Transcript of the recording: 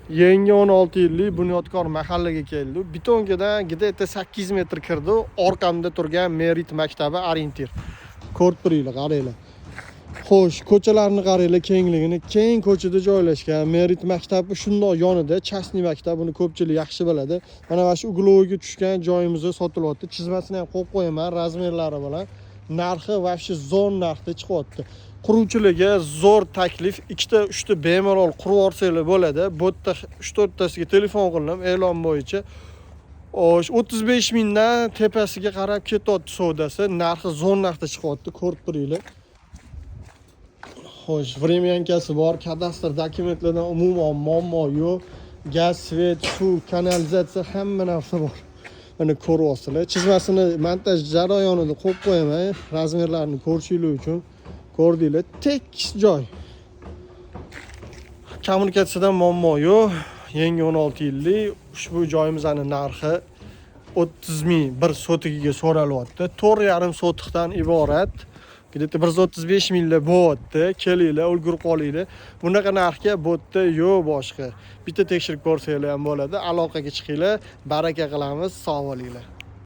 Yangi 16 yillik bunyodkor mahallaga keldi. Betonkadan где-то 8 metr kirdi. Orqamda turgan Merit maktabi orientir. Ko'rib turinglar, qaranglar. Xo'sh, ko'chalarni qaranglar, kengligini. Keng ko'chada joylashgan. Merit maktabi shundoq yonida, Chasniy maktab, buni ko'pchilik yaxshi biladi. Mana shu ugloviga tushgan joyimizda sotilyapti. Chizmasini ham qo'yib qo'yaman razmerlari bilan. Narxi вообще zo'r narxda chiqyapti. Quruvchilarga zo'r taklif, 2-3 ta bemalol qurib olsanglar bo'ladi. Bu yerda 3-4 tasiga telefon qildim e'lon bo'yicha. 35 mingdan tepasiga qarab ketyapti savdosi. Narxi zo'r narxda chiqyapti, ko'rib turinglar. Xo'sh, vremyankasi bor, kadastr dokumentlardan umuman muammo yo'q. Gaz, svet, suv, kanalizatsiya hamma narsa bor. Mana ko'ryapsizlar. Chizmasini montaj jarayonida qo'yib qo'yaman, razmerlarini ko'rishingiz uchun. Ko'rdinglar, tekis joy. Kommunikatsiyadan muammo yo'q. Yangi 16 yillik ushbu joyimizning narxi 30 ming bir sotigiga so'ralyapti. 4,5 sotiqdan iborat. Где-то 135 minglar bo'lyapti. Kelinglar, ulgurib qolinglar. Bunaqa narxga bo'tda yo'q boshqa. Bitta tekshirib ko'rsanglar ham bo'ladi. Aloqaga chiqinglar. Baraka qilamiz. Sog' bo'linglar.